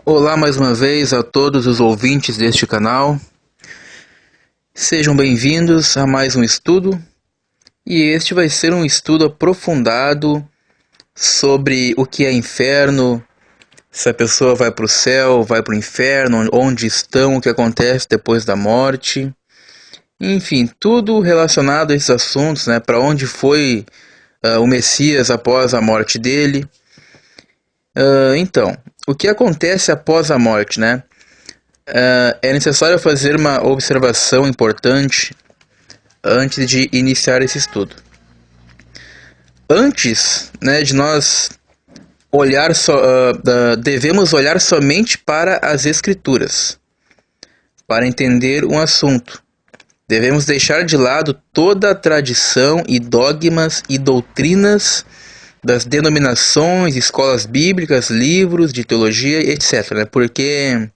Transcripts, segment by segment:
Olá mais uma vez a todos os ouvintes deste canal. Sejam bem-vindos a mais um estudo. E este vai ser um estudo aprofundado sobre o que é inferno, se a pessoa vai para o céu, vai para o inferno, onde estão, o que acontece depois da morte. Enfim, tudo relacionado a esses assuntos, né? Para onde foi o Messias após a morte dele. Então, o que acontece após a morte, né? É necessário fazer uma observação importante antes de iniciar esse estudo. Antes, né, de nós devemos olhar somente para as Escrituras para entender um assunto. Devemos deixar de lado toda a tradição e dogmas e doutrinas das denominações, escolas bíblicas, livros de teologia, etc. Né? Porque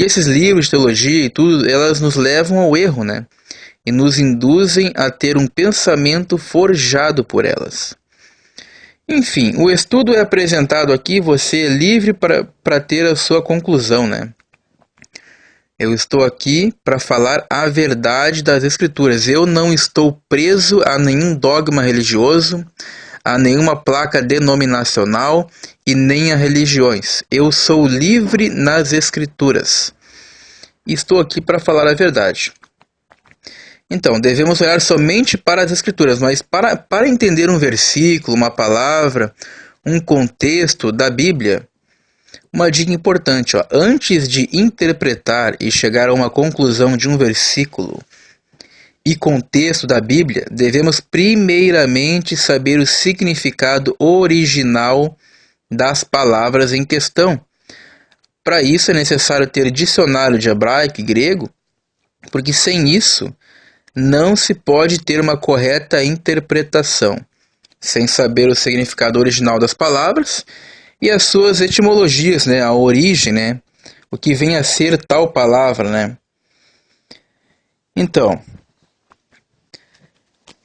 esses livros de teologia e tudo, elas nos levam ao erro, né? E nos induzem a ter um pensamento forjado por elas. Enfim, o estudo é apresentado aqui, você é livre para ter a sua conclusão, né? Eu estou aqui para falar a verdade das Escrituras. Eu não estou preso a nenhum dogma religioso, a nenhuma placa denominacional e nem a religiões. Eu sou livre nas Escrituras. Estou aqui para falar a verdade. Então, devemos olhar somente para as Escrituras, mas para entender um versículo, uma palavra, um contexto da Bíblia, uma dica importante, antes de interpretar e chegar a uma conclusão de um versículo e contexto da Bíblia, devemos primeiramente saber o significado original das palavras em questão. Para isso é necessário ter dicionário de hebraico e grego, porque sem isso não se pode ter uma correta interpretação, sem saber o significado original das palavras e as suas etimologias, né, a origem, né, o que vem a ser tal palavra, né. Então,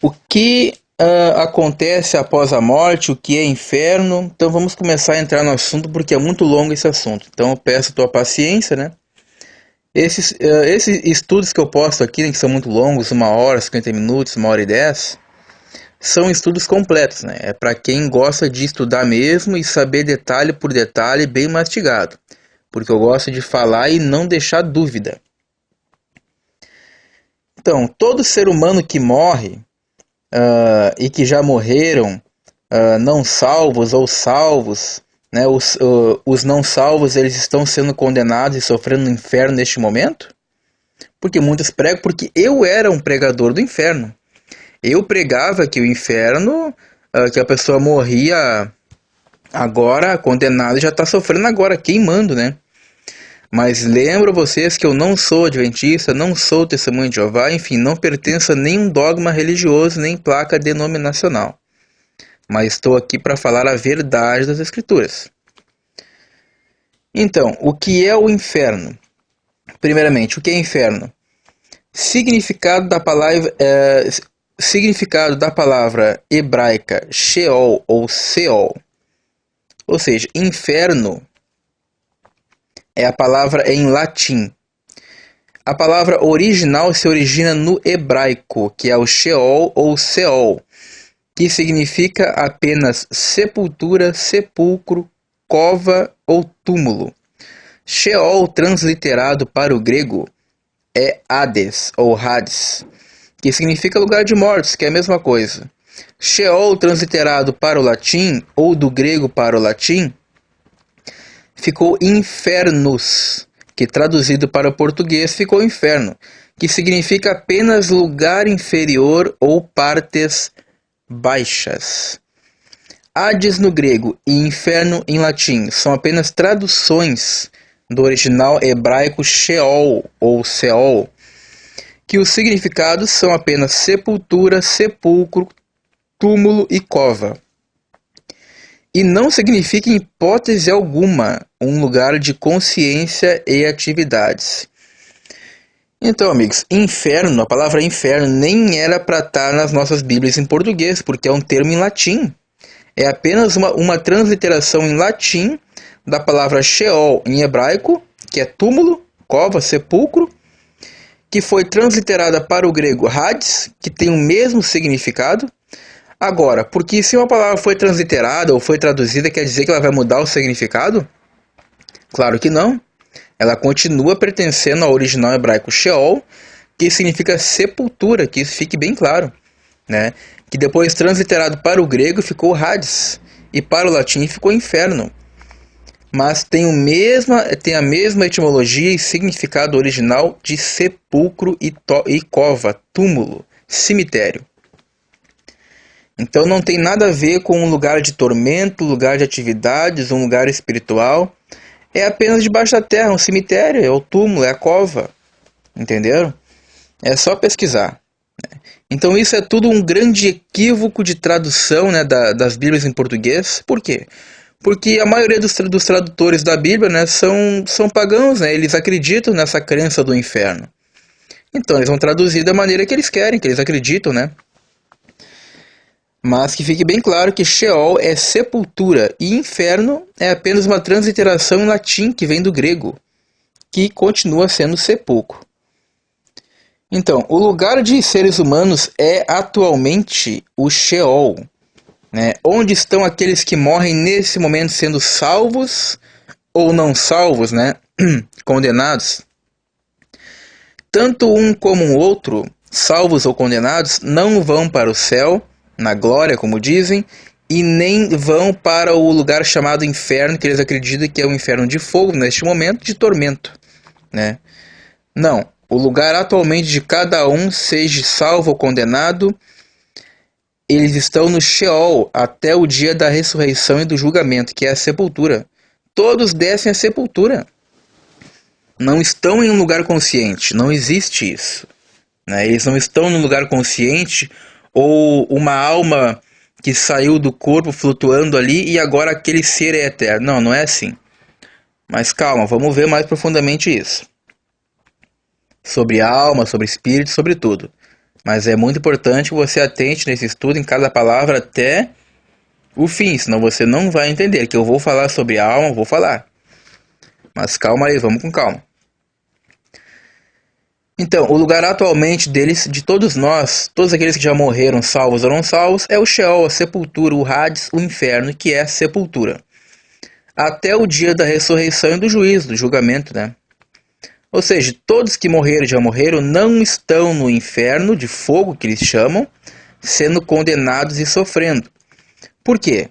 o que acontece após a morte, o que é inferno? Então vamos começar a entrar no assunto porque é muito longo esse assunto. Então eu peço a tua paciência, né. Esses estudos que eu posto aqui, né, que são muito longos, 1 hora, 50 minutos, 1 hora e 10, são estudos completos, né? É para quem gosta de estudar mesmo e saber detalhe por detalhe, bem mastigado. Porque eu gosto de falar e não deixar dúvida. Então, todo ser humano que morre e que já morreram, não salvos ou salvos, né, os não salvos, eles estão sendo condenados e sofrendo no inferno neste momento? Porque muitos pregam, porque eu era um pregador do inferno. Eu pregava que o inferno, que a pessoa morria agora, condenada, já está sofrendo agora, queimando, né? Mas lembro vocês que eu não sou adventista, não sou testemunho de Jeová, enfim, não pertenço a nenhum dogma religioso, nem placa denominacional. Mas estou aqui para falar a verdade das Escrituras. Então, o que é o inferno? Primeiramente, o que é inferno? Significado da palavra hebraica Sheol ou Seol. Ou seja, inferno é a palavra em latim. A palavra original se origina no hebraico, que é o Sheol ou Seol, que significa apenas sepultura, sepulcro, cova ou túmulo. Sheol, transliterado para o grego, é Hades ou Hades, que significa lugar de mortos, que é a mesma coisa. Sheol, transliterado para o latim, ou do grego para o latim, ficou infernus, que traduzido para o português ficou inferno, que significa apenas lugar inferior ou partes baixas. Hades no grego e inferno em latim são apenas traduções do original hebraico Sheol ou Seol, que os significados são apenas sepultura, sepulcro, túmulo e cova. E não significa em hipótese alguma um lugar de consciência e atividades. Então, amigos, inferno, a palavra inferno nem era para estar nas nossas Bíblias em português, porque é um termo em latim. É apenas uma transliteração em latim da palavra Sheol em hebraico, que é túmulo, cova, sepulcro, que foi transliterada para o grego Hades, que tem o mesmo significado. Agora, porque se uma palavra foi transliterada ou foi traduzida, quer dizer que ela vai mudar o significado? Claro que não. Ela continua pertencendo ao original hebraico Sheol, que significa sepultura, que isso fique bem claro, né? Que depois transliterado para o grego ficou Hades, e para o latim ficou inferno. Mas tem a mesma etimologia e significado original de sepulcro e cova, túmulo, cemitério. Então não tem nada a ver com um lugar de tormento, lugar de atividades, um lugar espiritual. É apenas debaixo da terra, um cemitério, é o túmulo, é a cova. Entenderam? É só pesquisar. Então isso é tudo um grande equívoco de tradução, né, das Bíblias em português. Por quê? Porque a maioria dos tradutores da Bíblia, né, são pagãos, né? Eles acreditam nessa crença do inferno. Então eles vão traduzir da maneira que eles querem, que eles acreditam, né? Mas que fique bem claro que Sheol é sepultura e inferno é apenas uma transliteração em latim que vem do grego, que continua sendo sepulcro. Então, o lugar de seres humanos é atualmente o Sheol, né? Onde estão aqueles que morrem nesse momento sendo salvos ou não salvos, né? Condenados. Tanto um como o outro, salvos ou condenados, não vão para o céu, na glória, como dizem, e nem vão para o lugar chamado inferno, que eles acreditam que é o inferno de fogo, neste momento, de tormento, né? Não, o lugar atualmente de cada um, seja salvo ou condenado, eles estão no Sheol até o dia da ressurreição e do julgamento, que é a sepultura. Todos descem à sepultura. Não estão em um lugar consciente, não existe isso, né? Eles não estão num lugar consciente ou uma alma que saiu do corpo flutuando ali e agora aquele ser é eterno. Não, não é assim. Mas calma, vamos ver mais profundamente isso. Sobre alma, sobre espírito, sobre tudo. Mas é muito importante que você atente nesse estudo em cada palavra até o fim, senão você não vai entender. Que eu vou falar sobre alma, vou falar. Mas calma aí, vamos com calma. Então, o lugar atualmente deles, de todos nós, todos aqueles que já morreram, salvos ou não salvos, é o Sheol, a sepultura, o Hades, o inferno, que é a sepultura. Até o dia da ressurreição e do juízo, do julgamento, né? Ou seja, todos que morreram e já morreram não estão no inferno de fogo, que eles chamam, sendo condenados e sofrendo. Por quê?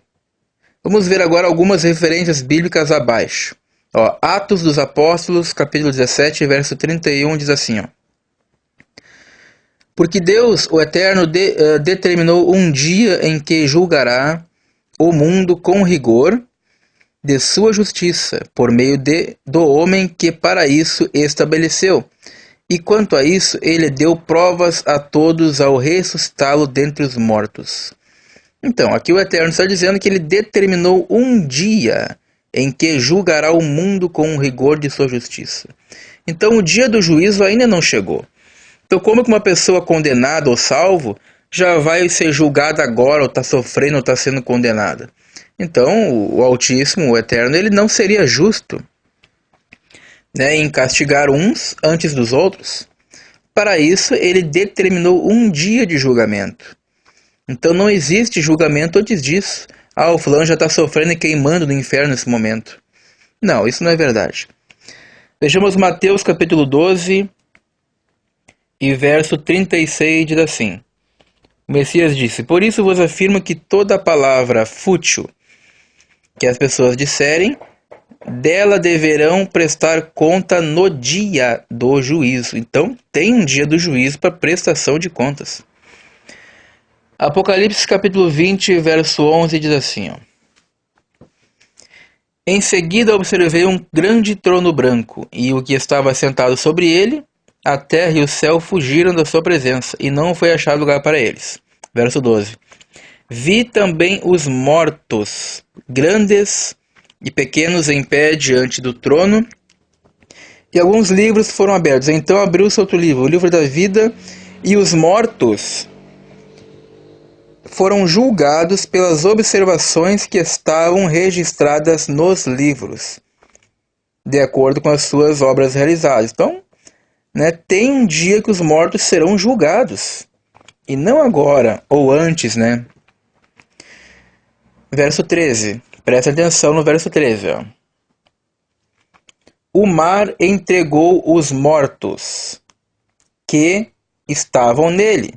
Vamos ver agora algumas referências bíblicas abaixo. Ó, Atos dos Apóstolos, capítulo 17, verso 31, diz assim, ó. Porque Deus, o Eterno, determinou um dia em que julgará o mundo com rigor de sua justiça, por meio do homem que para isso estabeleceu. E quanto a isso, ele deu provas a todos ao ressuscitá-lo dentre os mortos. Então, aqui o Eterno está dizendo que ele determinou um dia em que julgará o mundo com o rigor de sua justiça. Então, o dia do juízo ainda não chegou. Então, como que uma pessoa condenada ou salvo já vai ser julgada agora, ou está sofrendo, ou está sendo condenada? Então, o Altíssimo, o Eterno, ele não seria justo, né, em castigar uns antes dos outros. Para isso, ele determinou um dia de julgamento. Então, não existe julgamento antes disso. Ah, o fulano já está sofrendo e queimando no inferno nesse momento. Não, isso não é verdade. Vejamos Mateus capítulo 12 e verso 36, diz assim. O Messias disse, por isso vos afirmo que toda palavra fútil que as pessoas disserem, dela deverão prestar conta no dia do juízo. Então, tem um dia do juízo para prestação de contas. Apocalipse capítulo 20, verso 11, diz assim, ó. Em seguida observei um grande trono branco, e o que estava sentado sobre ele, a terra e o céu fugiram da sua presença, e não foi achado lugar para eles. Verso 12. Vi também os mortos, grandes e pequenos, em pé diante do trono, e alguns livros foram abertos. Então abriu-se outro livro, o livro da vida, e os mortos foram julgados pelas observações que estavam registradas nos livros, de acordo com as suas obras realizadas. Então, tem um dia que os mortos serão julgados, e não agora, ou antes, Verso 13, presta atenção no verso 13, ó. O mar entregou os mortos que estavam nele,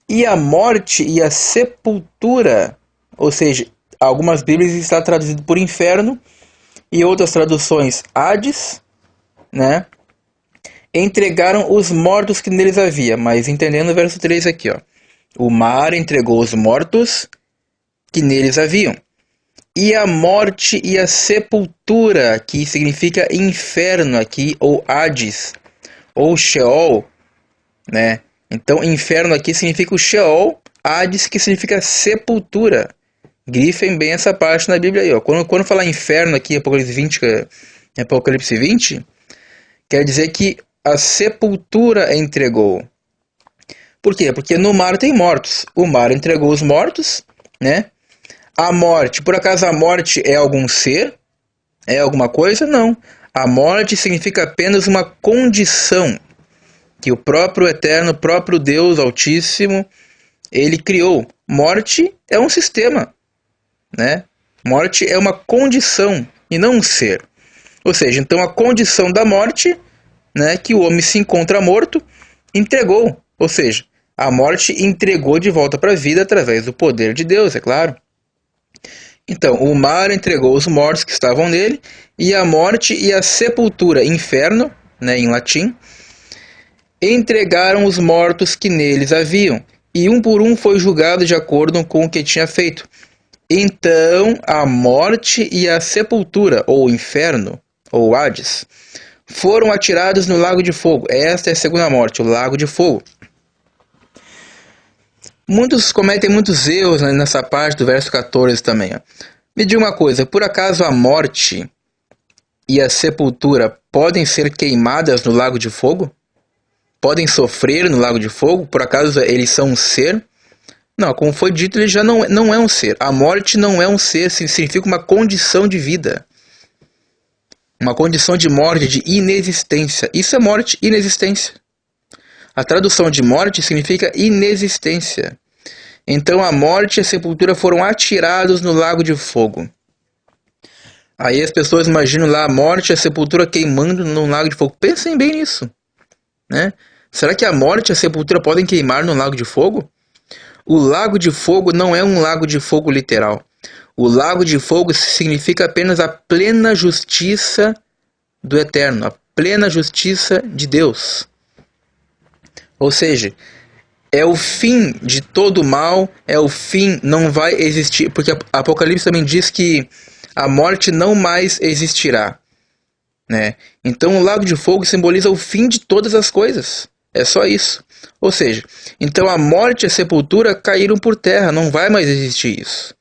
e a morte e a sepultura, ou seja, algumas Bíblias está traduzido por inferno, e outras traduções Hades, entregaram os mortos que neles havia. Mas entendendo o verso 3 aqui, ó. O mar entregou os mortos que neles haviam. E a morte e a sepultura, que significa inferno aqui, ou Hades, ou Sheol, Então, inferno aqui significa o Sheol, Hades, que significa sepultura. Grifem bem essa parte na Bíblia aí, ó. Quando falar inferno aqui em Apocalipse 20, quer dizer que a sepultura entregou. Por quê? Porque no mar tem mortos. O mar entregou os mortos, A morte, por acaso a morte é algum ser? É alguma coisa? Não. A morte significa apenas uma condição que o próprio Eterno, o próprio Deus Altíssimo, ele criou. Morte é um sistema, Morte é uma condição e não um ser. Ou seja, então a condição da morte, que o homem se encontra morto, entregou. Ou seja, a morte entregou de volta para a vida através do poder de Deus, é claro. Então, o mar entregou os mortos que estavam nele, e a morte e a sepultura, inferno, em latim, entregaram os mortos que neles haviam, e um por um foi julgado de acordo com o que tinha feito. Então, a morte e a sepultura, ou inferno, ou Hades, foram atirados no lago de fogo. Esta é a segunda morte, o lago de fogo. Muitos cometem muitos erros nessa parte do verso 14 também. Ó. Me diga uma coisa, por acaso a morte e a sepultura podem ser queimadas no lago de fogo? Podem sofrer no lago de fogo? Por acaso eles são um ser? Não, como foi dito, ele já não é um ser. A morte não é um ser, significa uma condição de vida. Uma condição de morte, de inexistência. Isso é morte, inexistência. A tradução de morte significa inexistência. Então a morte e a sepultura foram atirados no lago de fogo. Aí as pessoas imaginam lá a morte e a sepultura queimando no lago de fogo. Pensem bem nisso. Será que a morte e a sepultura podem queimar no lago de fogo? O lago de fogo não é um lago de fogo literal. O lago de fogo significa apenas a plena justiça do Eterno, a plena justiça de Deus. Ou seja, é o fim de todo mal, é o fim, não vai existir, porque Apocalipse também diz que a morte não mais existirá. Então o lago de fogo simboliza o fim de todas as coisas. É só isso. Ou seja, então a morte e a sepultura caíram por terra, não vai mais existir isso.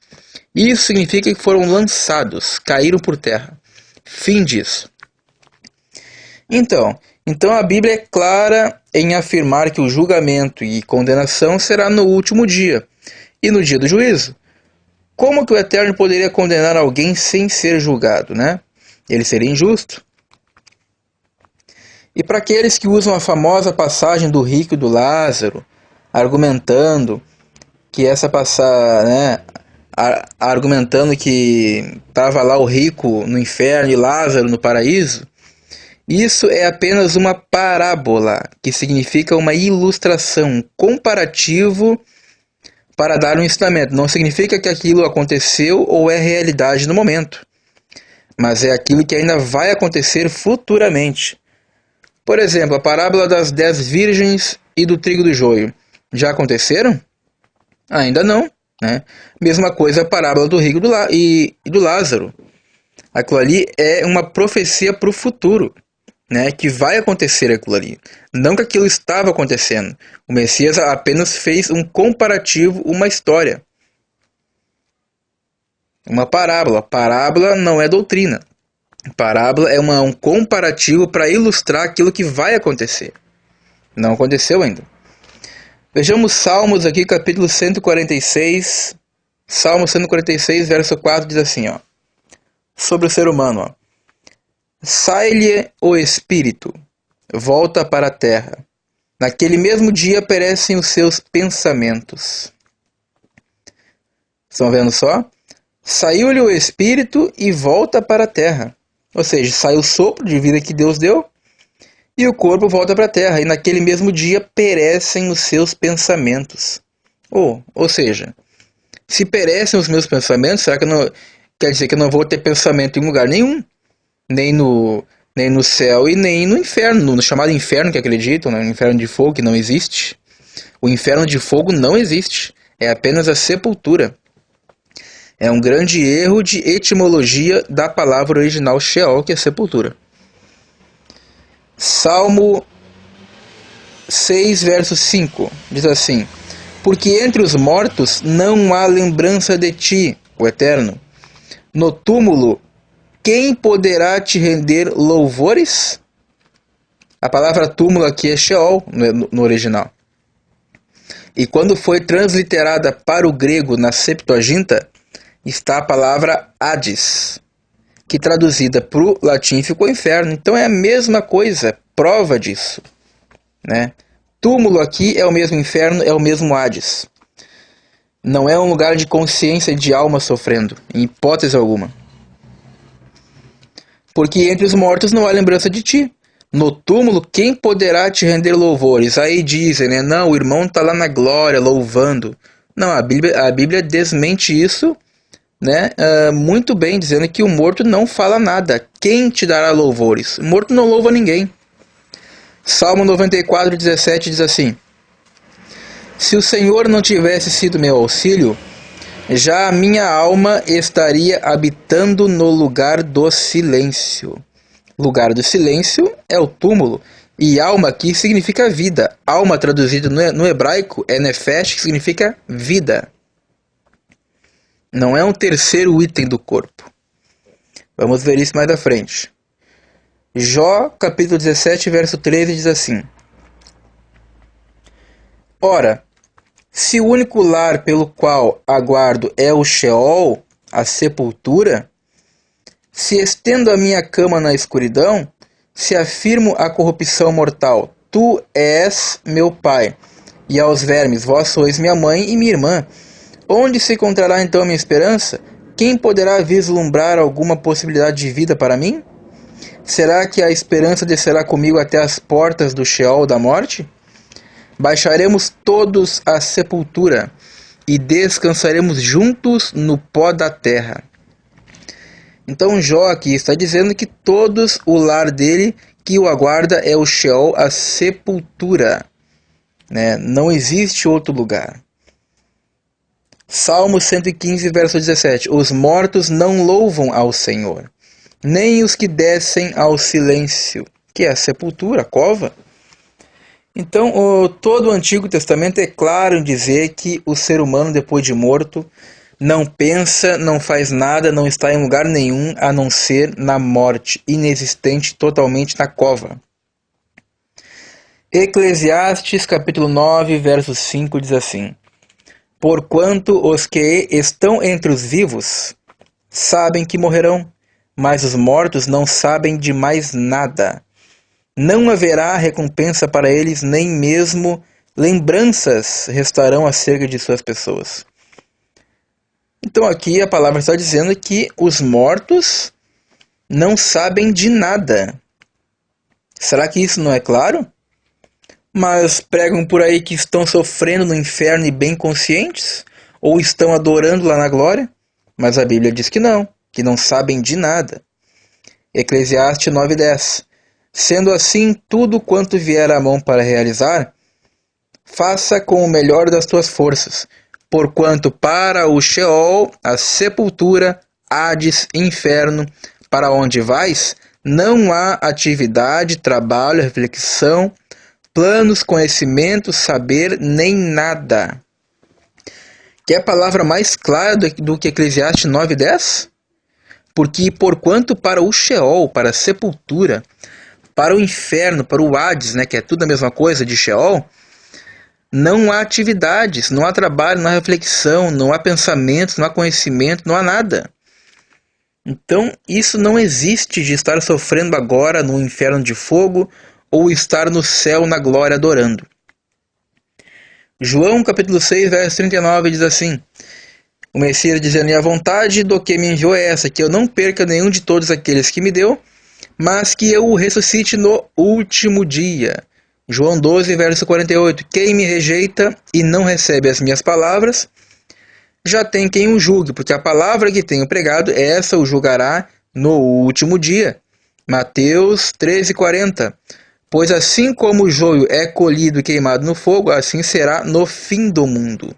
Isso significa que foram lançados, caíram por terra. Fim disso. Então a Bíblia é clara em afirmar que o julgamento e condenação será no último dia, e no dia do juízo. Como que o Eterno poderia condenar alguém sem ser julgado, Ele seria injusto. E para aqueles que usam a famosa passagem do rico e do Lázaro, argumentando que essa passagem, argumentando que estava lá o rico no inferno e Lázaro no paraíso, isso é apenas uma parábola, que significa uma ilustração, um comparativo para dar um ensinamento. Não significa que aquilo aconteceu ou é realidade no momento, mas é aquilo que ainda vai acontecer futuramente. Por exemplo, a parábola das 10 virgens e do trigo do joio. Já aconteceram? Ainda não. Mesma coisa a parábola do rico e do Lázaro. Aquilo ali é uma profecia para o futuro, que vai acontecer aquilo ali. Não que aquilo estava acontecendo. O Messias apenas fez um comparativo, uma história. Uma parábola. Parábola não é doutrina. Parábola é um comparativo para ilustrar aquilo que vai acontecer. Não aconteceu ainda. Vejamos Salmos aqui, capítulo 146. Salmo 146, verso 4, diz assim, ó. Sobre o ser humano, ó. Sai-lhe o espírito, volta para a terra. Naquele mesmo dia perecem os seus pensamentos. Estão vendo só? Saiu-lhe o espírito e volta para a terra. Ou seja, sai o sopro de vida que Deus deu e o corpo volta para a terra. E naquele mesmo dia perecem os seus pensamentos. Ou seja, se perecem os meus pensamentos, será que não quer dizer que eu não vou ter pensamento em lugar nenhum? Nem no céu e nem no inferno, no chamado inferno que acreditam, né? No inferno de fogo que não existe. O inferno de fogo não existe, é apenas a sepultura. É um grande erro de etimologia da palavra original Sheol, que é sepultura. Salmo 6, verso 5, diz assim: porque entre os mortos não há lembrança de ti, o Eterno. No túmulo, quem poderá te render louvores? A palavra túmulo aqui é Sheol, no original. E quando foi transliterada para o grego na Septuaginta, está a palavra Hades, que traduzida para o latim ficou inferno. Então é a mesma coisa, prova disso, né? Túmulo aqui é o mesmo inferno, é o mesmo Hades. Não é um lugar de consciência e de alma sofrendo, em hipótese alguma. Porque entre os mortos não há lembrança de ti. No túmulo, quem poderá te render louvores? Aí dizem, né? Não, o irmão está lá na glória, louvando. Não, a Bíblia desmente isso, né? Muito bem, dizendo que o morto não fala nada. Quem te dará louvores? O morto não louva ninguém. Salmo 94, 17 diz assim: se o Senhor não tivesse sido meu auxílio, já a minha alma estaria habitando no lugar do silêncio. Lugar do silêncio é o túmulo. E alma aqui significa vida. Alma traduzido no hebraico é nefesh, que significa vida. Não é um terceiro item do corpo. Vamos ver isso mais à frente. Jó, capítulo 17, verso 13, diz assim: ora, se o único lar pelo qual aguardo é o Sheol, a sepultura, se estendo a minha cama na escuridão, se afirmo a corrupção mortal, tu és meu pai, e aos vermes vós sois minha mãe e minha irmã, onde se encontrará então a minha esperança? Quem poderá vislumbrar alguma possibilidade de vida para mim? Será que a esperança descerá comigo até as portas do Sheol da morte? Baixaremos todos à sepultura e descansaremos juntos no pó da terra. Então Jó aqui está dizendo que todos o lar dele que o aguarda é o Sheol, a sepultura, né? Não existe outro lugar. Salmo 115, verso 17. Os mortos não louvam ao Senhor, nem os que descem ao silêncio, que é a sepultura, a cova. Então, todo o Antigo Testamento é claro em dizer que o ser humano, depois de morto, não pensa, não faz nada, não está em lugar nenhum a não ser na morte, inexistente totalmente na cova. Eclesiastes, capítulo 9, verso 5, diz assim: porquanto os que estão entre os vivos sabem que morrerão, mas os mortos não sabem de mais nada. Não haverá recompensa para eles, nem mesmo lembranças restarão acerca de suas pessoas. Então aqui a palavra está dizendo que os mortos não sabem de nada. Será que isso não é claro? Mas pregam por aí que estão sofrendo no inferno e bem conscientes? Ou estão adorando lá na glória? Mas a Bíblia diz que não sabem de nada. Eclesiastes 9:10. Sendo assim, tudo quanto vier à mão para realizar, faça com o melhor das tuas forças, porquanto para o Sheol, a sepultura, Hades, inferno, para onde vais, não há atividade, trabalho, reflexão, planos, conhecimento, saber, nem nada. Quer a palavra mais clara do que Eclesiastes 9:10? Porque porquanto para o Sheol, para a sepultura, para o inferno, para o Hades, né, que é tudo a mesma coisa de Sheol, não há atividades, não há trabalho, não há reflexão, não há pensamentos, não há conhecimento, não há nada. Então, isso não existe de estar sofrendo agora no inferno de fogo ou estar no céu na glória adorando. João capítulo 6, verso 39 diz assim: o Messias dizendo: "E a vontade do que me enviou é essa, que eu não perca nenhum de todos aqueles que me deu, mas que eu o ressuscite no último dia." João 12, verso 48. "Quem me rejeita e não recebe as minhas palavras, já tem quem o julgue, porque a palavra que tenho pregado, essa o julgará no último dia." Mateus 13, 40. "Pois assim como o joio é colhido e queimado no fogo, assim será no fim do mundo."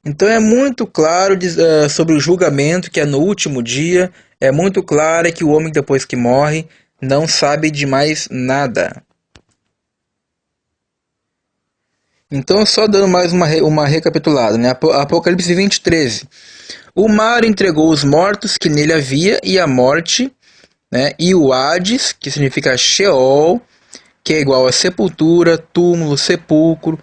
Então é muito claro sobre o julgamento que é no último dia. É muito claro que o homem, depois que morre, não sabe de mais nada. Então, só dando mais uma recapitulada, né? Apocalipse 20, 13. "O mar entregou os mortos que nele havia, e a morte, né? E o Hades, que significa Sheol, que é igual a sepultura, túmulo, sepulcro,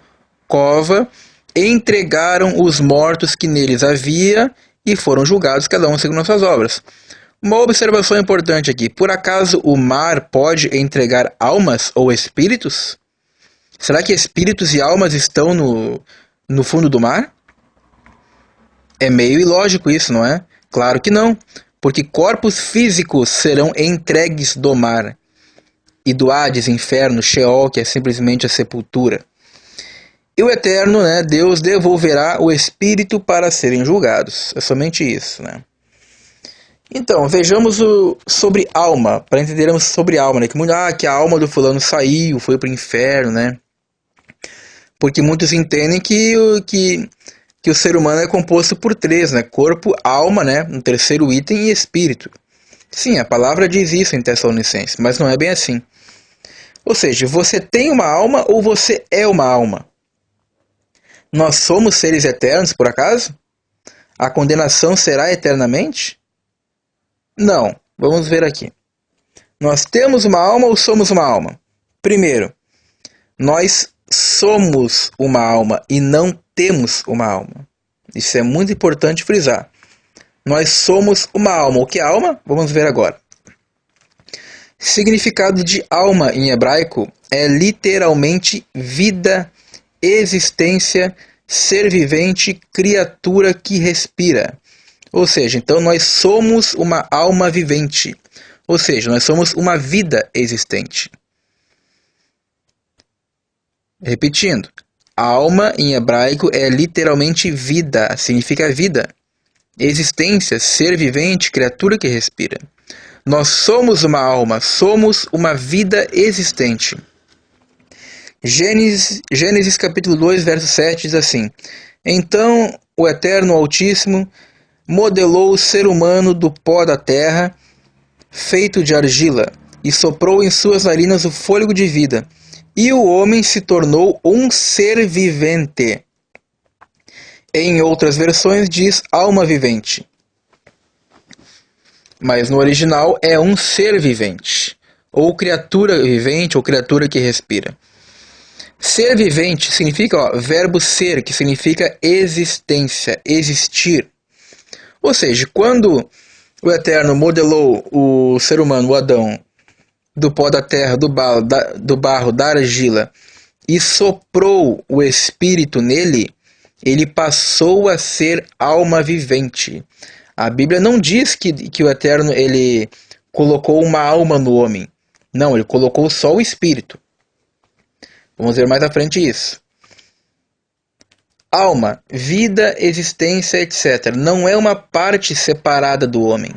cova, entregaram os mortos que neles havia e foram julgados, cada um segundo as suas obras." Uma observação importante aqui: por acaso o mar pode entregar almas ou espíritos? Será que espíritos e almas estão no fundo do mar? É meio ilógico isso, não é? Claro que não, porque corpos físicos serão entregues do mar, e do Hades, inferno, Sheol, que é simplesmente a sepultura. E o Eterno, né, Deus devolverá o espírito para serem julgados. É somente isso, né? Então, vejamos sobre alma, para entendermos sobre alma, né? Que a alma do fulano saiu, foi para o inferno, né? Porque muitos entendem que o ser humano é composto por três, né? Corpo, alma, né? Um terceiro item, e espírito. Sim, a palavra diz isso em Tessalonicenses, mas não é bem assim. Ou seja, você tem uma alma ou você é uma alma? Nós somos seres eternos, por acaso? A condenação será eternamente? Não. Vamos ver aqui. Nós temos uma alma ou somos uma alma? Primeiro, nós somos uma alma e não temos uma alma. Isso é muito importante frisar. Nós somos uma alma. O que é alma? Vamos ver agora. Significado de alma em hebraico é literalmente vida, existência, ser vivente, criatura que respira. Ou seja, então nós somos uma alma vivente. Ou seja, nós somos uma vida existente. Repetindo, alma em hebraico é literalmente vida, significa vida, existência, ser vivente, criatura que respira. Nós somos uma alma, somos uma vida existente. Gênesis capítulo 2, verso 7 diz assim: "Então o Eterno Altíssimo modelou o ser humano do pó da terra, feito de argila, e soprou em suas narinas o fôlego de vida, e o homem se tornou um ser vivente." Em outras versões diz alma vivente, mas no original é um ser vivente, ou criatura vivente, ou criatura que respira. Ser vivente significa, verbo ser, que significa existência, existir. Ou seja, quando o Eterno modelou o ser humano, o Adão, do pó da terra, do barro, da argila, e soprou o espírito nele, ele passou a ser alma vivente. A Bíblia não diz que o Eterno ele colocou uma alma no homem. Não, ele colocou só o espírito. Vamos ver mais à frente isso. Alma, vida, existência, etc. não é uma parte separada do homem.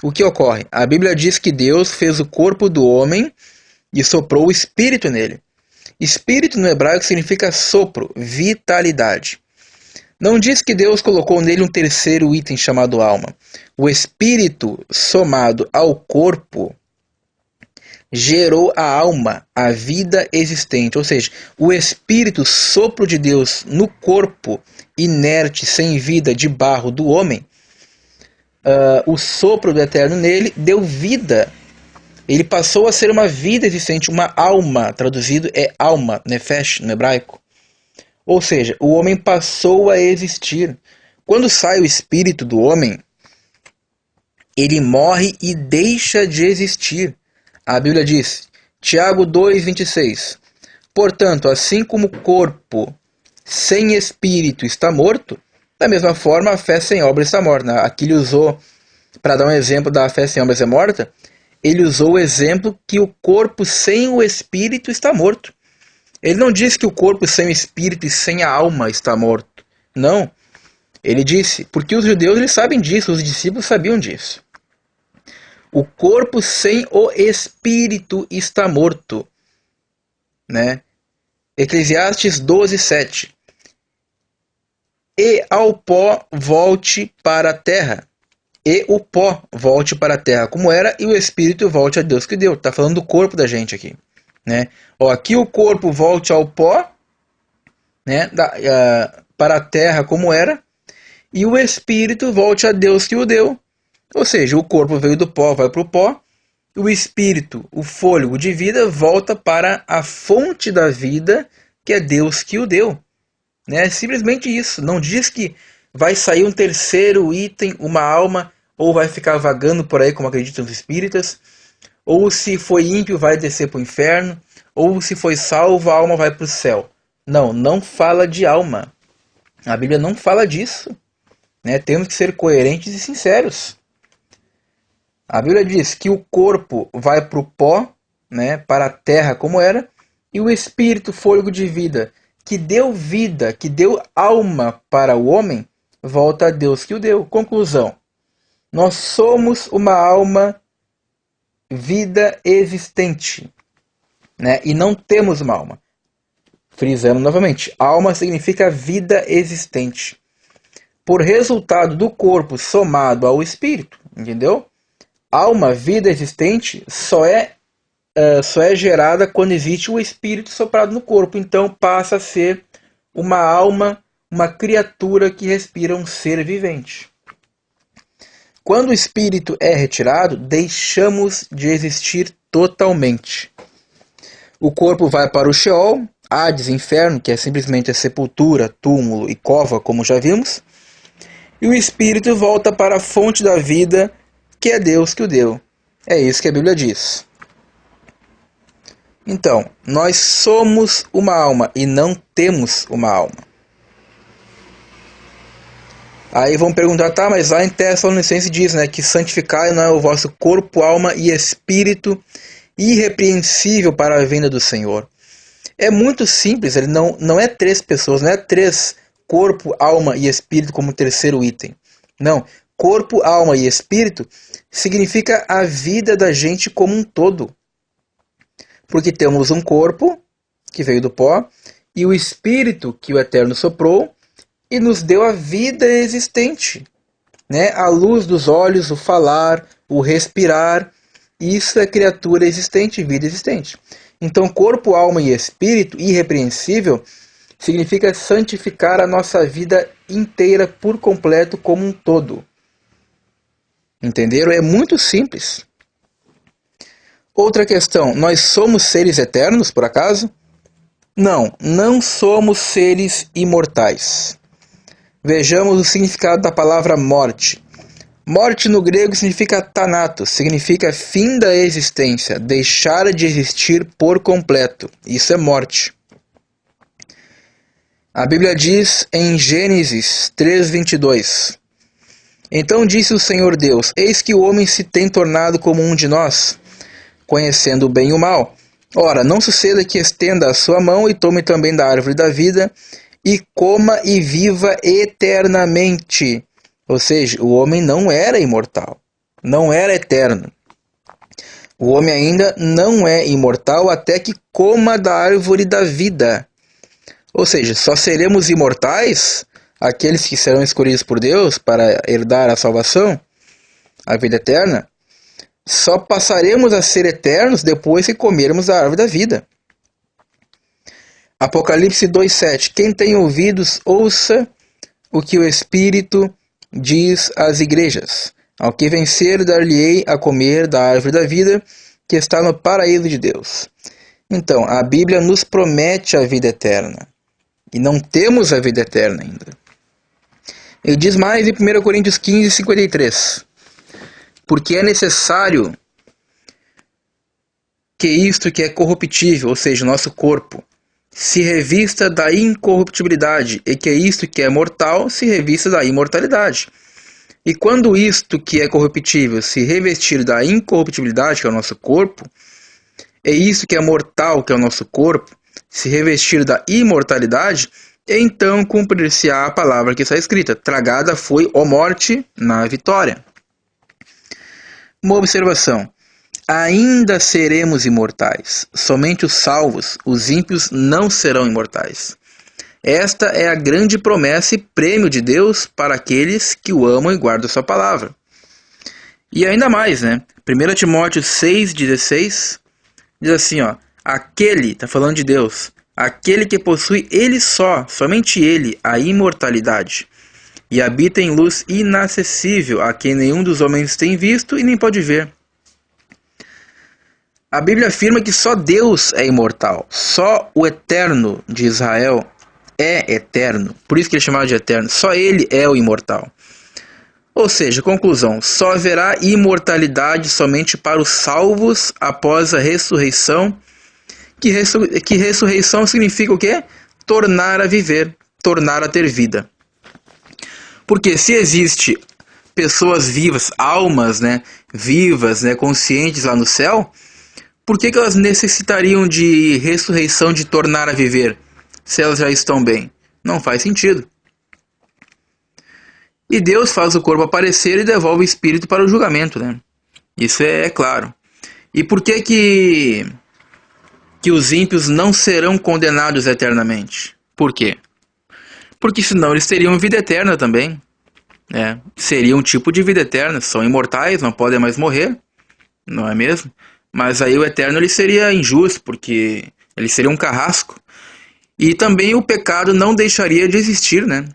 O que ocorre? A Bíblia diz que Deus fez o corpo do homem e soprou o espírito nele. Espírito no hebraico significa sopro, vitalidade. Não diz que Deus colocou nele um terceiro item chamado alma. O espírito somado ao corpo gerou a alma, a vida existente. Ou seja, o espírito, sopro de Deus no corpo inerte, sem vida, de barro do homem, o sopro do Eterno nele deu vida Ele passou a ser uma vida existente, uma alma, traduzido é alma, nefesh, no hebraico. Ou seja, o homem passou a existir. Quando sai o espírito do homem, ele morre e deixa de existir. A Bíblia diz, Tiago 2,26, portanto, assim como o corpo sem espírito está morto, da mesma forma a fé sem obra está morta. Aqui ele usou, para dar um exemplo da fé sem obras é morta, ele usou o exemplo que o corpo sem o espírito está morto. Ele não disse que o corpo sem o espírito e sem a alma está morto. Não. Ele disse, porque os judeus eles sabem disso, os discípulos sabiam disso. O corpo sem o espírito está morto. Né? Eclesiastes 12:7. E ao pó volte para a terra. E o pó volte para a terra como era, e o espírito volte a Deus que deu. Está falando do corpo da gente aqui. Né? Aqui o corpo volte ao pó, né, para a terra como era, e o espírito volte a Deus que o deu. Ou seja, o corpo veio do pó, vai para o pó, o espírito, o fôlego de vida, volta para a fonte da vida, que é Deus que o deu. Né? Simplesmente isso. Não diz que vai sair um terceiro item, uma alma, ou vai ficar vagando por aí, como acreditam os espíritas, ou se foi ímpio vai descer para o inferno, ou se foi salvo a alma vai para o céu. Não, não fala de alma. A Bíblia não fala disso. Né? Temos que ser coerentes e sinceros. A Bíblia diz que o corpo vai para o pó, né, para a terra como era, e o espírito, fôlego de vida, que deu vida, que deu alma para o homem, volta a Deus que o deu. Conclusão. Nós somos uma alma, vida existente, né? E não temos uma alma. Frisando novamente, alma significa vida existente. Por resultado do corpo somado ao espírito, entendeu? Alma, vida existente, só é gerada quando existe o espírito soprado no corpo. Então passa a ser uma alma, uma criatura que respira um ser vivente. Quando o espírito é retirado, deixamos de existir totalmente. O corpo vai para o Sheol, Hades, inferno, que é simplesmente a sepultura, túmulo e cova, como já vimos. E o espírito volta para a fonte da vida, que é Deus que o deu. É isso que a Bíblia diz. Então, nós somos uma alma e não temos uma alma. Aí vão perguntar, tá, mas lá em Tessalonicenses diz, né, que santificai não é o vosso corpo, alma e espírito irrepreensível para a vinda do Senhor. É muito simples, ele não é três pessoas, não é três, corpo, alma e espírito como terceiro item. Não, corpo, alma e espírito significa a vida da gente como um todo. Porque temos um corpo, que veio do pó, e o espírito que o Eterno soprou, e nos deu a vida existente, né? A luz dos olhos, o falar, o respirar, isso é criatura existente, vida existente. Então, corpo, alma e espírito irrepreensível significa santificar a nossa vida inteira por completo como um todo. Entenderam? É muito simples. Outra questão, nós somos seres eternos, por acaso? Não, não somos seres imortais. Vejamos o significado da palavra morte. Morte no grego significa thanatos, significa fim da existência, deixar de existir por completo. Isso é morte. A Bíblia diz em Gênesis 3:22: Então disse o Senhor Deus, eis que o homem se tem tornado como um de nós, conhecendo o bem e o mal. Ora, não suceda que estenda a sua mão e tome também da árvore da vida, e coma e viva eternamente. Ou seja, o homem não era imortal, não era eterno. O homem ainda não é imortal até que coma da árvore da vida. Ou seja, só seremos imortais, aqueles que serão escolhidos por Deus para herdar a salvação, a vida eterna, só passaremos a ser eternos depois que comermos da árvore da vida. Apocalipse 2:7. Quem tem ouvidos, ouça o que o Espírito diz às igrejas. Ao que vencer, dar-lhe-ei a comer da árvore da vida, que está no paraíso de Deus. Então, a Bíblia nos promete a vida eterna. E não temos a vida eterna ainda. Ele diz mais em 1 Coríntios 15, 53. Porque é necessário que isto que é corruptível, ou seja, o nosso corpo, se revista da incorruptibilidade, e que isto que é mortal se revista da imortalidade. E quando isto que é corruptível se revestir da incorruptibilidade, que é o nosso corpo, e isto que é mortal, que é o nosso corpo, se revestir da imortalidade, então cumprir-se-á a palavra que está escrita: tragada foi, ó morte, na vitória. Uma observação: ainda seremos imortais. Somente os salvos, os ímpios, não serão imortais. Esta é a grande promessa e prêmio de Deus para aqueles que o amam e guardam sua palavra. E ainda mais, né? 1 Timóteo 6,16 diz assim, ó: aquele, está falando de Deus, aquele que possui ele só, somente ele, a imortalidade, e habita em luz inacessível, a quem nenhum dos homens tem visto e nem pode ver. A Bíblia afirma que só Deus é imortal, só o Eterno de Israel é eterno, por isso que ele é chamado de eterno, só ele é o imortal. Ou seja, conclusão, só haverá imortalidade somente para os salvos após a ressurreição, que ressurreição significa o quê? Tornar a viver, tornar a ter vida. Porque se existe pessoas vivas, almas, né, vivas, né, conscientes lá no céu, por que elas necessitariam de ressurreição, de tornar a viver, se elas já estão bem? Não faz sentido. E Deus faz o corpo aparecer e devolve o espírito para o julgamento, né? Isso é claro. E por que os ímpios não serão condenados eternamente? Por quê? Porque senão eles teriam vida eterna também, né? Seria um tipo de vida eterna, são imortais, não podem mais morrer, não é mesmo? Mas aí o eterno ele seria injusto, porque ele seria um carrasco. E também o pecado não deixaria de existir, né?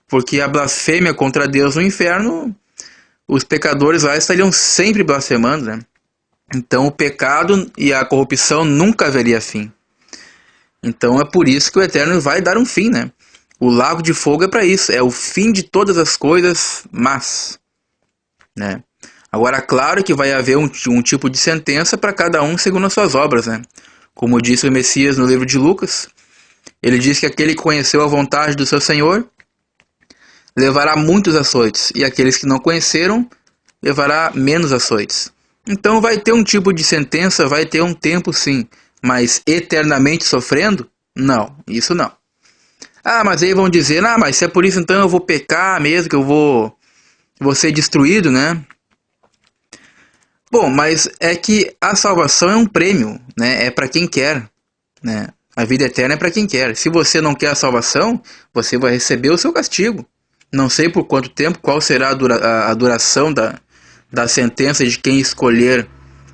Porque a blasfêmia contra Deus no inferno, os pecadores lá estariam sempre blasfemando, né? Então o pecado e a corrupção nunca haveria fim. Então é por isso que o Eterno vai dar um fim, né? O lago de fogo é para isso, é o fim de todas as coisas más, né? Agora, claro que vai haver um tipo de sentença para cada um segundo as suas obras, né? Como disse o Messias no livro de Lucas, ele diz que aquele que conheceu a vontade do seu Senhor levará muitos açoites, e aqueles que não conheceram levará menos açoites. Então vai ter um tipo de sentença, vai ter um tempo sim, mas eternamente sofrendo? Não, isso não. Ah, mas aí vão dizer, ah, mas se é por isso então eu vou pecar mesmo, que eu vou ser destruído, né? Bom, mas é que a salvação é um prêmio, né? É para quem quer, né? A vida eterna é para quem quer. Se você não quer a salvação, você vai receber o seu castigo. Não sei por quanto tempo, qual será a duração da sentença de quem escolher,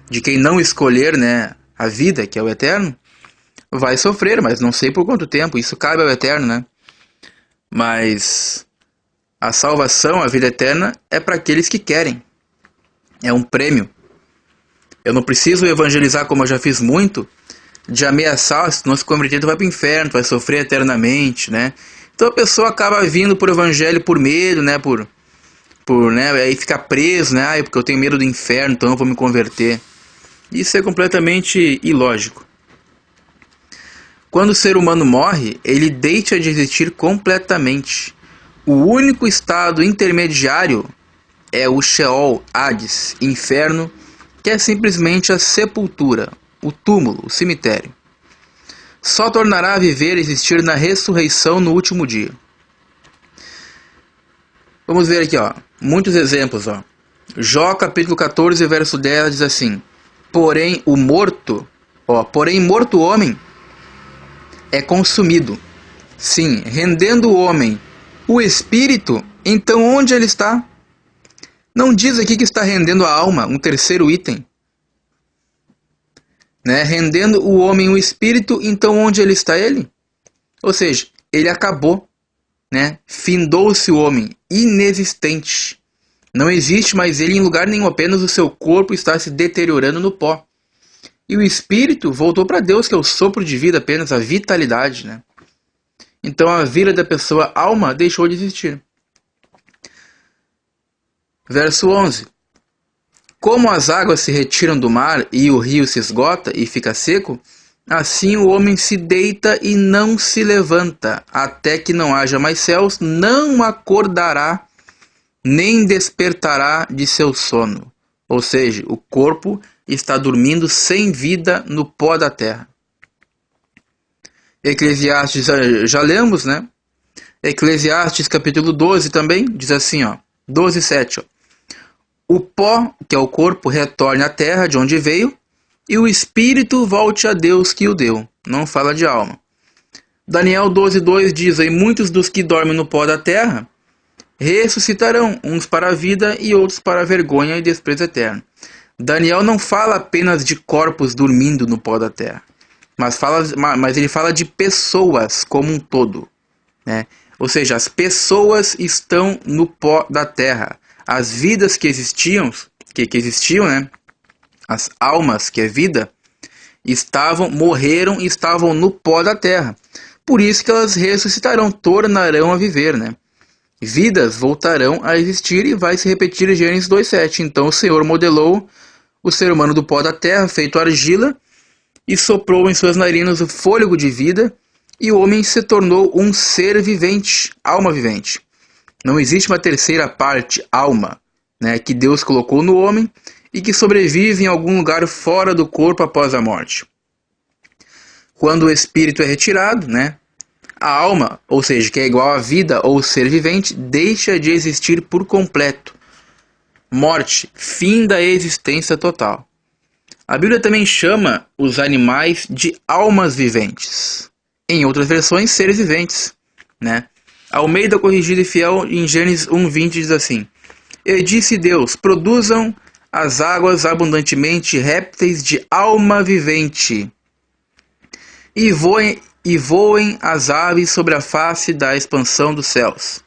de quem não escolher, né, a vida, que é o eterno, vai sofrer, mas não sei por quanto tempo, isso cabe ao eterno, né? Mas a salvação, a vida eterna, é para aqueles que querem. É um prêmio. Eu não preciso evangelizar como eu já fiz muito, de ameaçar, se não se converter, tu vai para o inferno, tu vai sofrer eternamente, né? Então a pessoa acaba vindo por evangelho por medo, né? Por né? Aí ficar preso, né? Ah, é porque eu tenho medo do inferno, então eu vou me converter. Isso é completamente ilógico. Quando o ser humano morre, ele deixa de existir completamente. O único estado intermediário é o Sheol, Hades, inferno, que é simplesmente a sepultura, o túmulo, o cemitério. Só tornará a viver e existir na ressurreição no último dia. Vamos ver aqui, ó, muitos exemplos, ó. Jó capítulo 14, verso 10 diz assim: porém morto o homem é consumido. Sim, rendendo o homem o espírito, então onde ele está? Não diz aqui que está rendendo a alma, um terceiro item. Né? Rendendo o homem o espírito, então onde ele está ele? Ou seja, ele acabou, né? Findou-se o homem, inexistente. Não existe mais ele em lugar nenhum, apenas o seu corpo está se deteriorando no pó. E o espírito voltou para Deus, que é o sopro de vida apenas, a vitalidade, né? Então a vida da pessoa alma deixou de existir. Verso 11. Como as águas se retiram do mar e o rio se esgota e fica seco, assim o homem se deita e não se levanta, até que não haja mais céus, não acordará, nem despertará de seu sono. Ou seja, o corpo está dormindo sem vida no pó da terra. Eclesiastes, já lemos, né? Eclesiastes capítulo 12 também, diz assim, 12:7. O pó, que é o corpo, retorne à terra de onde veio, e o espírito volte a Deus que o deu. Não fala de alma. Daniel 12:2 diz, e muitos dos que dormem no pó da terra ressuscitarão, uns para a vida e outros para a vergonha e desprezo eterno. Daniel não fala apenas de corpos dormindo no pó da terra, mas ele fala de pessoas como um todo, né? Ou seja, as pessoas estão no pó da terra. As vidas que existiam, né? As almas, que é vida, morreram e estavam no pó da terra. Por isso que elas ressuscitarão, tornarão a viver, né? Vidas voltarão a existir e vai se repetir em Gênesis 2:7. Então o Senhor modelou o ser humano do pó da terra, feito argila, e soprou em suas narinas o fôlego de vida, e o homem se tornou um ser vivente, alma vivente. Não existe uma terceira parte, alma, né, que Deus colocou no homem e que sobrevive em algum lugar fora do corpo após a morte. Quando o espírito é retirado, né, a alma, ou seja, que é igual à vida ou ser vivente, deixa de existir por completo. Morte, fim da existência total. A Bíblia também chama os animais de almas viventes. Em outras versões, seres viventes, né? Almeida Corrigida e Fiel, em Gênesis 1:20, diz assim: E disse Deus, produzam as águas abundantemente répteis de alma vivente, e voem as aves sobre a face da expansão dos céus.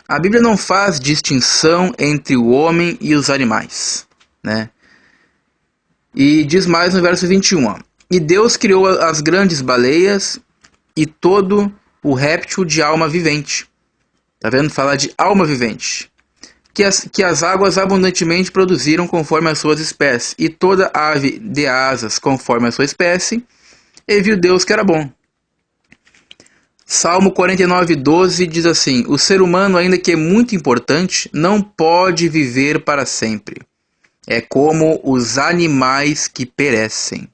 A Bíblia não faz distinção entre o homem e os animais, né? E diz mais no verso 21, E Deus criou as grandes baleias e todo o réptil de alma vivente. Tá vendo? Fala de alma vivente. Que as águas abundantemente produziram conforme as suas espécies, e toda ave de asas conforme a sua espécie, e viu Deus que era bom. Salmo 49:12 diz assim: O ser humano, ainda que é muito importante, não pode viver para sempre. É como os animais que perecem.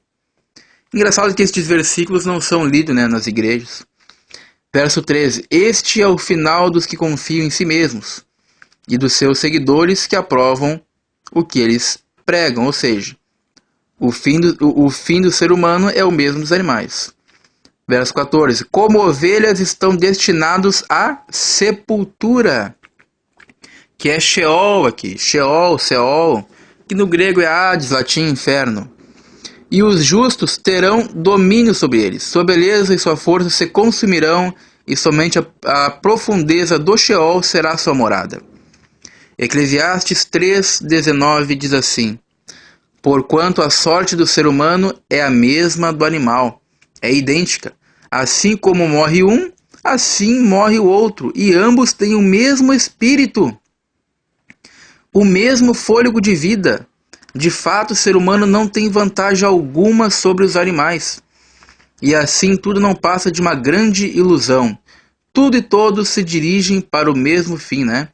Engraçado que estes versículos não são lidos, né, nas igrejas. Verso 13. Este é o final dos que confiam em si mesmos, e dos seus seguidores que aprovam o que eles pregam. Ou seja, o fim do ser humano é o mesmo dos animais. Verso 14. Como ovelhas estão destinados à sepultura, que é Sheol aqui, Sheol, Seol, que no grego é Hades, latim inferno. E os justos terão domínio sobre eles. Sua beleza e sua força se consumirão, e somente a profundeza do Sheol será sua morada. Eclesiastes 3:19 diz assim: Porquanto a sorte do ser humano é a mesma do animal, é idêntica. Assim como morre um, assim morre o outro, e ambos têm o mesmo espírito, o mesmo fôlego de vida. De fato, o ser humano não tem vantagem alguma sobre os animais. E assim tudo não passa de uma grande ilusão. Tudo e todos se dirigem para o mesmo fim, né?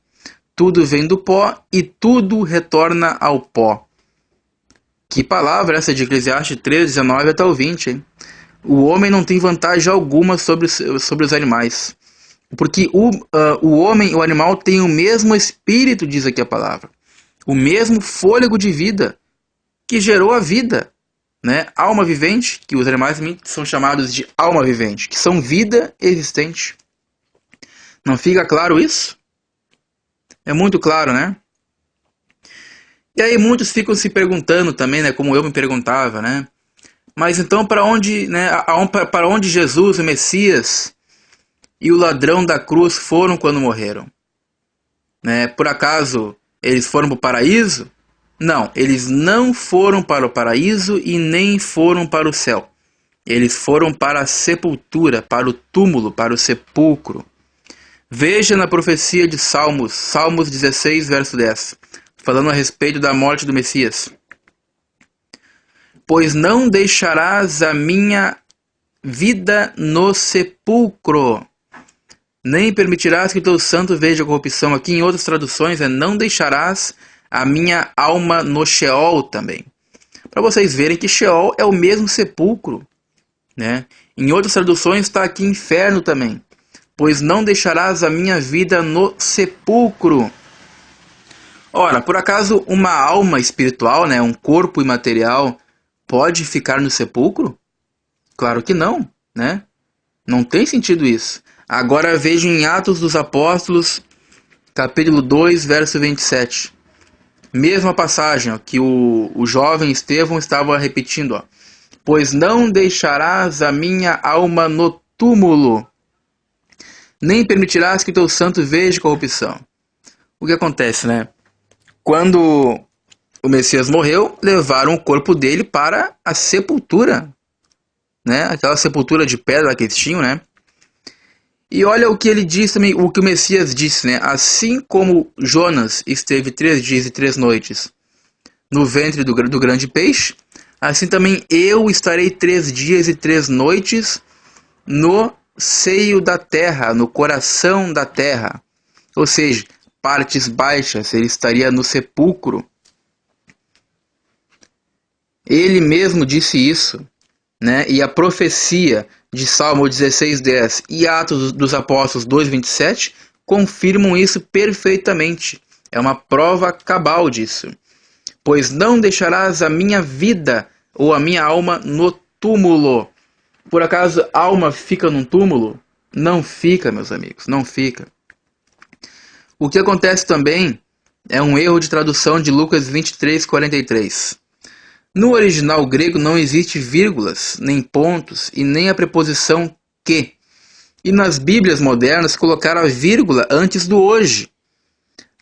Tudo vem do pó e tudo retorna ao pó. Que palavra essa de Eclesiastes 3:19 até o 20, hein? O homem não tem vantagem alguma sobre os animais. Porque o homem e o animal têm o mesmo espírito, diz aqui a palavra. O mesmo fôlego de vida que gerou a vida, né? Alma vivente, que os animais também são chamados de alma vivente, que são vida existente. Não fica claro isso? É muito claro, né? E aí muitos ficam se perguntando também, né? Como eu me perguntava, né? Mas então para onde, né? Para onde Jesus, o Messias, e o ladrão da cruz foram quando morreram? Né? Por acaso eles foram para o paraíso? Não, eles não foram para o paraíso e nem foram para o céu. Eles foram para a sepultura, para o túmulo, para o sepulcro. Veja na profecia de Salmos, Salmos 16, verso 10, falando a respeito da morte do Messias. Pois não deixarás a minha vida no sepulcro, nem permitirás que teu santo veja a corrupção. Aqui em outras traduções não deixarás a minha alma no Sheol também. Para vocês verem que Sheol é o mesmo sepulcro, né? Em outras traduções está aqui inferno também. Pois não deixarás a minha vida no sepulcro. Ora, por acaso uma alma espiritual, né, um corpo imaterial, pode ficar no sepulcro? Claro que não, né? Não tem sentido isso. Agora vejo em Atos dos Apóstolos, capítulo 2, verso 27. Mesma passagem ó, que o jovem Estevão estava repetindo. Ó. Pois não deixarás a minha alma no túmulo, nem permitirás que teu santo veja corrupção. O que acontece, né? Quando o Messias morreu, levaram o corpo dele para a sepultura, né? Aquela sepultura de pedra que eles tinham, né? E olha o que ele diz também, o que o Messias disse, né? Assim como Jonas esteve 3 dias e 3 noites no ventre do grande peixe, assim também eu estarei 3 dias e 3 noites no seio da terra, no coração da terra. Ou seja, partes baixas, ele estaria no sepulcro. Ele mesmo disse isso, né? E a profecia de Salmo 16:10 e Atos dos Apóstolos 2:27 confirmam isso perfeitamente. É uma prova cabal disso. Pois não deixarás a minha vida ou a minha alma no túmulo. Por acaso alma fica num túmulo? Não fica, meus amigos, não fica. O que acontece também é um erro de tradução de Lucas 23:43. No original grego não existe vírgulas, nem pontos e nem a preposição que. E nas Bíblias modernas colocaram a vírgula antes do hoje,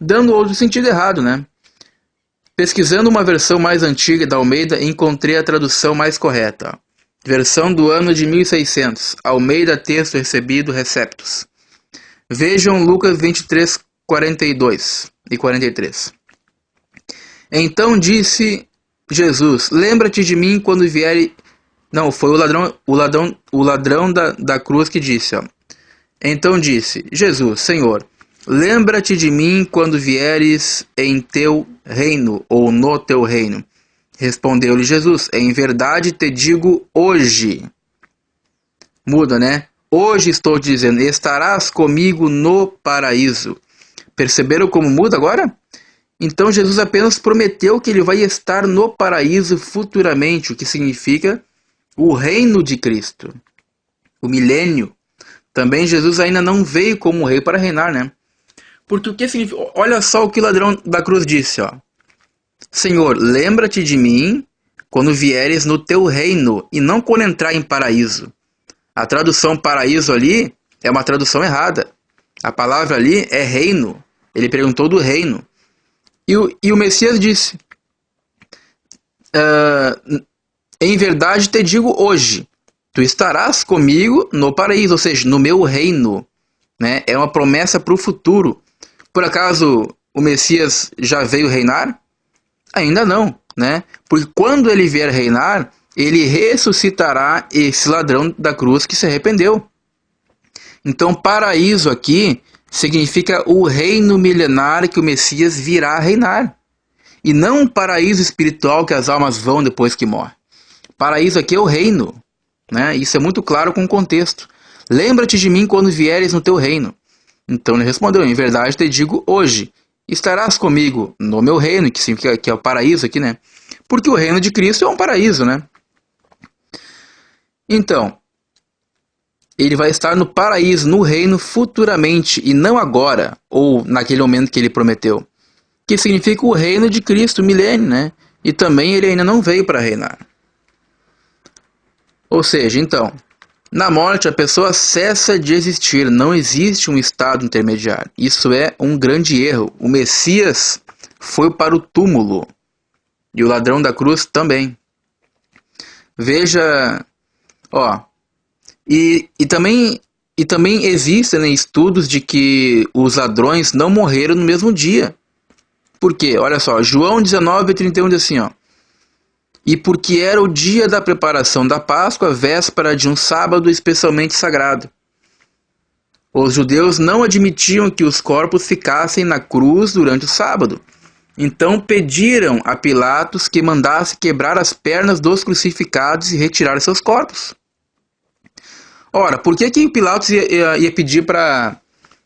dando outro sentido errado, né? Pesquisando uma versão mais antiga da Almeida, encontrei a tradução mais correta. Versão do ano de 1600, Almeida, texto recebido, receptus. Vejam Lucas 23:42 e 43. Então disse Jesus, lembra-te de mim quando vier... Não, foi o ladrão da cruz que disse, ó. Então disse, Jesus, Senhor, lembra-te de mim quando vieres em teu reino, ou no teu reino. Respondeu-lhe Jesus, em verdade te digo hoje. Muda, né? Hoje estou te dizendo, estarás comigo no paraíso. Perceberam como muda agora? Então Jesus apenas prometeu que ele vai estar no paraíso futuramente, o que significa o reino de Cristo, o milênio. Também Jesus ainda não veio como rei para reinar, né? Porque o que significa? Olha só o que o ladrão da cruz disse, ó. Senhor, lembra-te de mim quando vieres no teu reino e não quando entrar em paraíso. A tradução paraíso ali é uma tradução errada. A palavra ali é reino. Ele perguntou do reino. E o Messias disse, em verdade te digo hoje, tu estarás comigo no paraíso, ou seja, no meu reino. Né? É uma promessa para o futuro. Por acaso o Messias já veio reinar? Ainda não, né? Porque quando ele vier reinar, ele ressuscitará esse ladrão da cruz que se arrependeu. Então, paraíso aqui significa o reino milenar que o Messias virá reinar. E não um paraíso espiritual que as almas vão depois que morrem. Paraíso aqui é o reino, né? Isso é muito claro com o contexto. Lembra-te de mim quando vieres no teu reino. Então ele respondeu, em verdade te digo hoje, estarás comigo no meu reino, que significa que é o paraíso aqui, né? Porque o reino de Cristo é um paraíso, né? Então, ele vai estar no paraíso, no reino futuramente, e não agora, ou naquele momento que ele prometeu. Que significa o reino de Cristo, o milênio, né? E também ele ainda não veio para reinar. Ou seja, então, na morte a pessoa cessa de existir, não existe um estado intermediário. Isso é um grande erro. O Messias foi para o túmulo, E o ladrão da cruz também. Veja, ó, e também existem, né, estudos de que os ladrões não morreram no mesmo dia. Por quê? Olha só, João 19:31 diz assim, ó. E porque era o dia da preparação da Páscoa, véspera de um sábado especialmente sagrado. Os judeus não admitiam que os corpos ficassem na cruz durante o sábado. Então pediram a Pilatos que mandasse quebrar as pernas dos crucificados e retirar seus corpos. Ora, por que Pilatos ia pedir para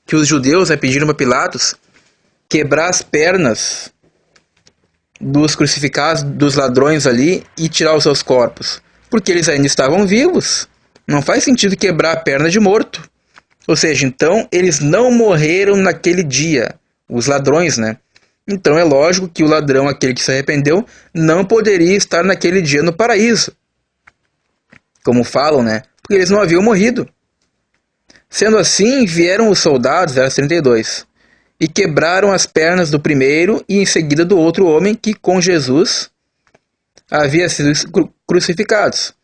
que os judeus pediram para Pilatos quebrar as pernas dos crucificados, dos ladrões ali, e tirar os seus corpos? Porque eles ainda estavam vivos. Não faz sentido quebrar a perna de morto. Ou seja, então eles não morreram naquele dia, os ladrões, né? Então é lógico que o ladrão, aquele que se arrependeu, não poderia estar naquele dia no paraíso. Como falam, né? Porque eles não haviam morrido. Sendo assim, vieram os soldados, verso 32, e quebraram as pernas do primeiro e em seguida do outro homem que com Jesus havia sido crucificados.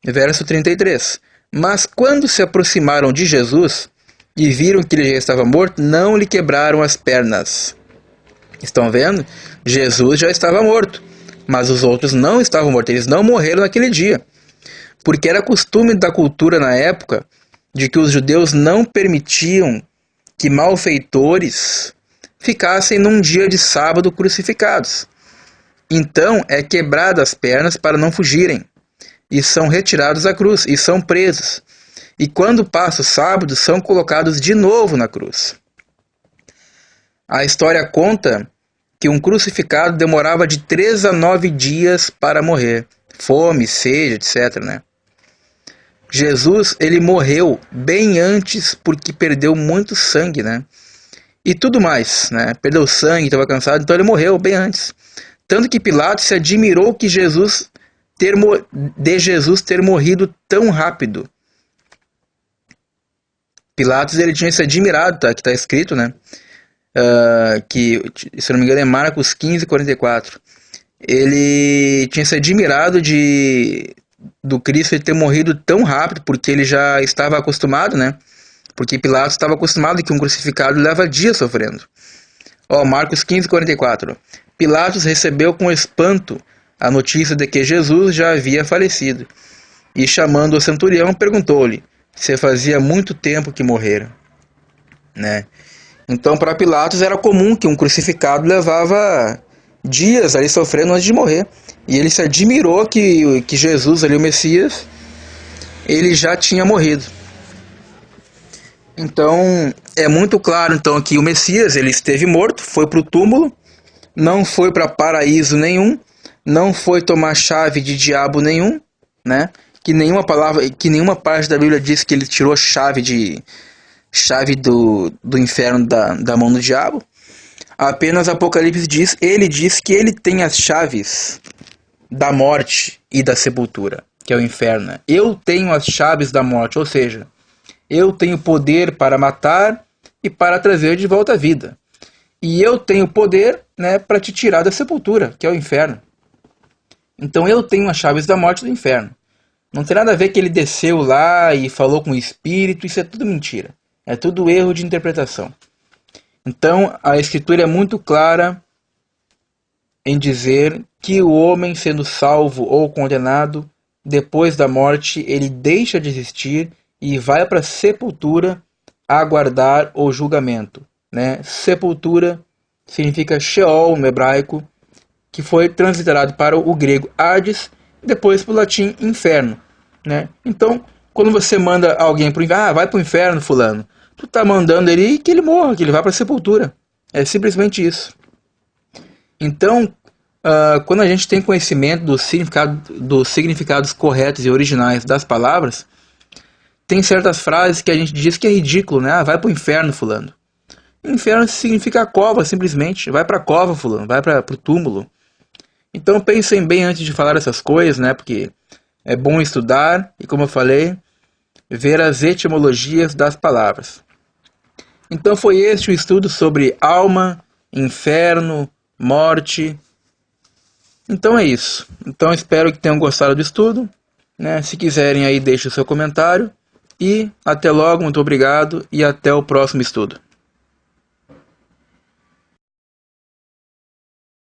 Verso 33. Mas quando se aproximaram de Jesus e viram que ele já estava morto, não lhe quebraram as pernas. Estão vendo? Jesus já estava morto, mas os outros não estavam mortos, eles não morreram naquele dia. Porque era costume da cultura na época de que os judeus não permitiam que malfeitores ficassem num dia de sábado crucificados. Então é quebradas as pernas para não fugirem, e são retirados da cruz, e são presos. E quando passa o sábado, são colocados de novo na cruz. A história conta que um crucificado demorava de 3 a 9 dias para morrer. Fome, sede, etc., né? Jesus, ele morreu bem antes porque perdeu muito sangue, né? E tudo mais, né? Perdeu sangue, estava cansado, então ele morreu bem antes. Tanto que Pilatos se admirou de Jesus ter morrido tão rápido. Pilatos, ele tinha se admirado, tá? Que está escrito, né? Que, se não me engano, é Marcos 15:44. Ele tinha se admirado do Cristo ele ter morrido tão rápido, porque ele já estava acostumado, né? Porque Pilatos estava acostumado que um crucificado leva dias sofrendo. Marcos 15:44. Pilatos recebeu com espanto a notícia de que Jesus já havia falecido, e chamando o centurião, perguntou-lhe se fazia muito tempo que morrera, né? Então, para Pilatos era comum que um crucificado levava dias ali sofrendo antes de morrer. E ele se admirou que Jesus, ali, o Messias, ele já tinha morrido. Então, é muito claro então que o Messias, ele esteve morto, foi para o túmulo, não foi para paraíso nenhum, não foi tomar chave de diabo nenhum, né? Que nenhuma parte da Bíblia diz que ele tirou chave do inferno da mão do diabo. Apenas Apocalipse diz que ele tem as chaves da morte e da sepultura, que é o inferno. Eu tenho as chaves da morte, ou seja, eu tenho poder para matar e para trazer de volta a vida. E eu tenho poder, né, para te tirar da sepultura, que é o inferno. Então eu tenho as chaves da morte e do inferno. Não tem nada a ver que ele desceu lá e falou com o espírito, isso é tudo mentira. É tudo erro de interpretação. Então, a Escritura é muito clara em dizer que o homem, sendo salvo ou condenado, depois da morte, ele deixa de existir e vai para a sepultura aguardar o julgamento, né? Sepultura significa Sheol no hebraico, que foi transliterado para o grego Hades, e depois para o latim inferno, né? Então, quando você manda alguém para o inferno, vai para o inferno, fulano, tu está mandando ele que ele morra, que ele vá para a sepultura. É simplesmente isso. Então, quando a gente tem conhecimento dos significados corretos e originais das palavras, tem certas frases que a gente diz que é ridículo, né? Vai para o inferno, fulano. Inferno significa cova, simplesmente. Vai para a cova, fulano. Vai para o túmulo. Então pensem bem antes de falar essas coisas, né? Porque é bom estudar e, como eu falei, ver as etimologias das palavras. Então foi este o estudo sobre alma, inferno, morte Então é isso. Então espero que tenham gostado do estudo, né? Se quiserem aí, deixe o seu comentário. E até logo, muito obrigado e até o próximo estudo.